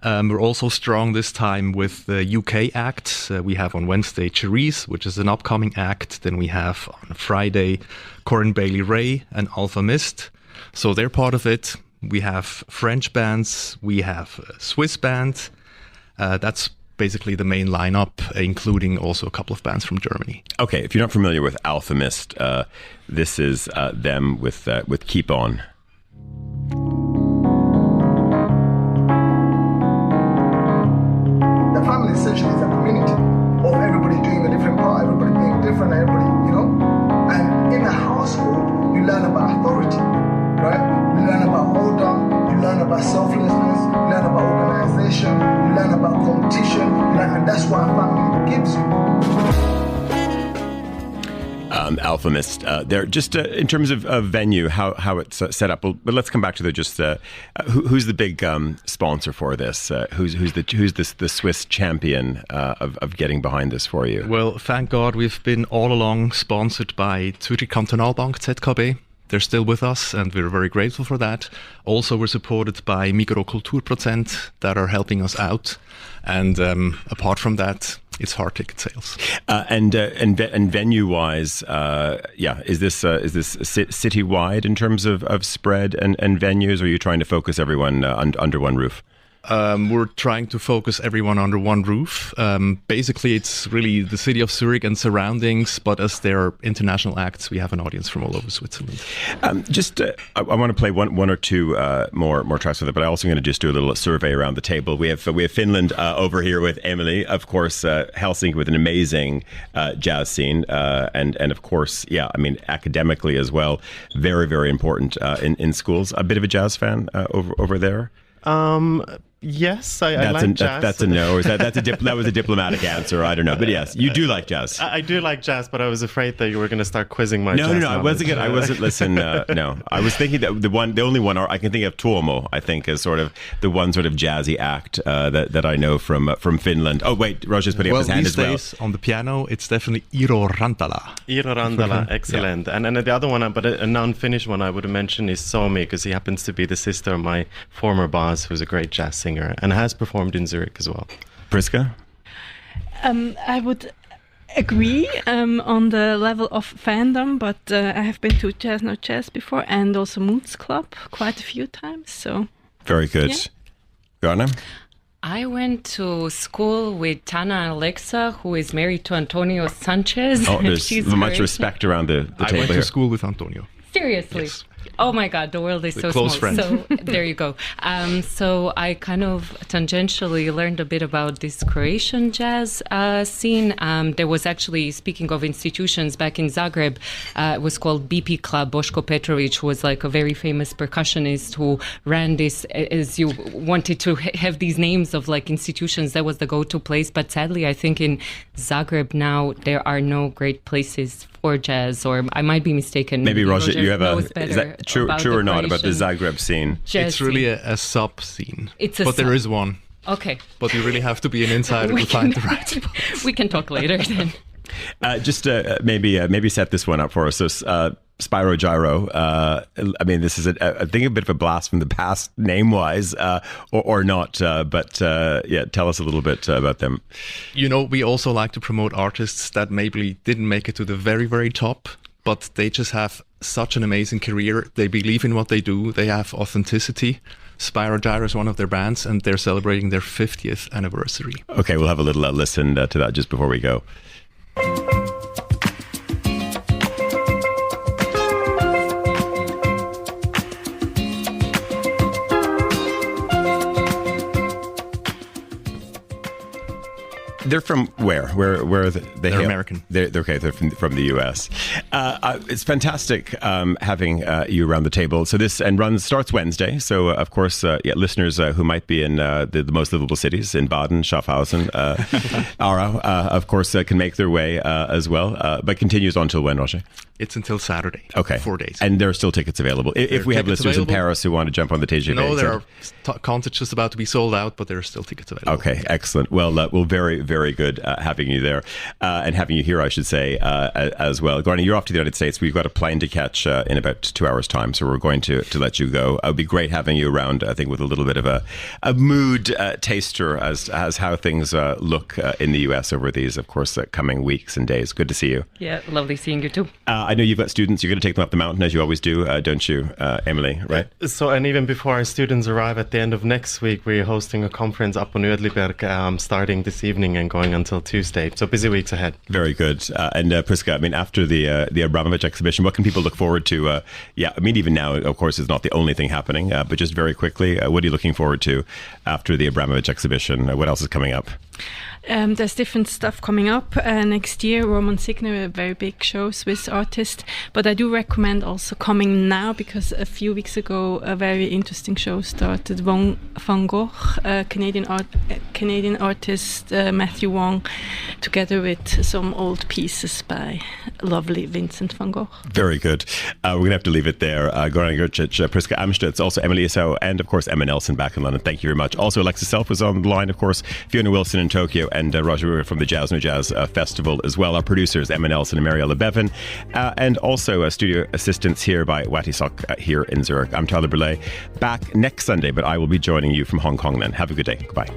We're also strong this time with the UK acts. We have on Wednesday Cherise, which is an upcoming act. Then we have on Friday Corin Bailey Ray and Alpha Mist. So they're part of it. We have French bands. We have a Swiss band. That's basically the main lineup, including also a couple of bands from Germany. Okay, if you're not familiar with Alpha Mist, this is them with Keep On. The family essentially is a community of everybody doing a different part, everybody being different, everybody, And in a household, you learn about authority, right? You learn about order, you learn about selflessness, you learn about organization, you learn about competition, and that's what a family gives you. Alpha Mist, there just in terms of venue, how it's set up. But let's come back to who's the big sponsor for this? Who's the Swiss champion of getting behind this for you? Well, thank God we've been all along sponsored by Zürich Kantonalbank ZKB. They're still with us, and we're very grateful for that. Also, we're supported by Migros Kulturprozent that are helping us out. And apart from that, it's hard ticket sales. And venue-wise, is this citywide in terms of spread and venues, or are you trying to focus everyone under one roof? We're trying to focus everyone under one roof. Basically, it's really the city of Zurich and surroundings, but as there are international acts, we have an audience from all over Switzerland. I want to play one or two more tracks with it, but I'm also going to just do a little survey around the table. We have Finland over here with Eemeli, of course, Helsinki with an amazing jazz scene, and of course, academically as well, very, very important in schools. A bit of a jazz fan over there? Yes, I like jazz. That's a no. Or that was a diplomatic answer. I don't know, but yes, you do like jazz. I do like jazz, but I was afraid that you were going to start quizzing my jazz. No. I wasn't. Listen, no. I was thinking that the only one I can think of, Tuomo. I think is sort of the one sort of jazzy act that I know from Finland. Oh wait, Roger's putting up his hand as well. These days on the piano, it's definitely Iiro Rantala. Iiro Rantala, excellent. Yeah. And the other one, but a non-Finnish one I would mention is Somi, because he happens to be the sister of my former boss, who's a great jazz singer and has performed in Zurich as well. Priska? I would agree on the level of fandom, but I have been to Jazznojazz before and also Moods Club quite a few times. So very good. Yeah. Gorana? I went to school with Tana and Alexa, who is married to Antonio Sanchez. Oh, there's much respect around the table here. I went to school with Antonio. Seriously? Yes. Oh my God, the world is so close small. Friend. So there you go. So I kind of tangentially learned a bit about this Croatian jazz scene. There was actually, speaking of institutions, back in Zagreb, it was called BP Club. Boško Petrović was like a very famous percussionist who ran this, as you wanted to have these names of like institutions, that was the go-to place. But sadly, I think in Zagreb now, there are no great places for jazz, or I might be mistaken. Maybe Roger, you have is that true or not about the Zagreb scene? It's really a sub scene. There is one. Okay. But you really have to be an insider to find the right spot. We can talk later then. Maybe set this one up for us. So Spyro Gyro, this is I think a bit of a blast from the past name-wise, or not, but tell us a little bit about them. We also like to promote artists that maybe didn't make it to the very, very top, but they just have such an amazing career. They believe in what they do. They have authenticity. Spyro Gyro is one of their bands, and they're celebrating their 50th anniversary. Okay, we'll have a little listen to that just before we go. They're from where? Where are they? They're American. They're okay. They're from the US. It's fantastic having you around the table. So this starts Wednesday. So of course, listeners who might be in the most livable cities in Baden, Schaffhausen, Aarau, of course, can make their way as well. But continues on until when, Roger? It's until Saturday. Okay. 4 days. And there are still tickets available. If we have listeners in Paris who want to jump on the TGV. No, there are concerts just about to be sold out, but there are still tickets available. Okay, excellent. Well, very, very good having you there and having you here, I should say, as well. Gorana, you're off to the United States. We've got a plane to catch in about 2 hours' time, so we're going to let you go. It would be great having you around, I think, with a little bit of a mood taster as how things look in the US over these, of course, coming weeks and days. Good to see you. Yeah, lovely seeing you too. I know you've got students. You're going to take them up the mountain, as you always do, don't you, Eemeli, right? So, and even before our students arrive at the end of next week, we're hosting a conference up on Brûlé, starting this evening and going until Tuesday. So busy weeks ahead. Very good. And Priska, I mean, after the Abramovich exhibition, what can people look forward to? Even now, of course, is not the only thing happening, but just very quickly, what are you looking forward to after the Abramovich exhibition? What else is coming up? There's different stuff coming up next year. Roman Signer, a very big show, Swiss artist. But I do recommend also coming now, because a few weeks ago a very interesting show started. Van Gogh, Canadian artist Matthew Wong, together with some old pieces by lovely Vincent van Gogh. Very good. We're going to have to leave it there. Gorana Grgić, Priska Amstutz, also Eemeli, Isohao, and of course Emma Nelson back in London. Thank you very much. Also Alexis Self was on the line, of course, Fiona Wilson in Tokyo, and Roger from the Jazznojazz Festival as well. Our producers, Emma Nelson and Mariella Bevan, and also studio assistants here by Wati Sok here in Zurich. I'm Tyler Brûlé, back next Sunday, but I will be joining you from Hong Kong then. Have a good day. Goodbye.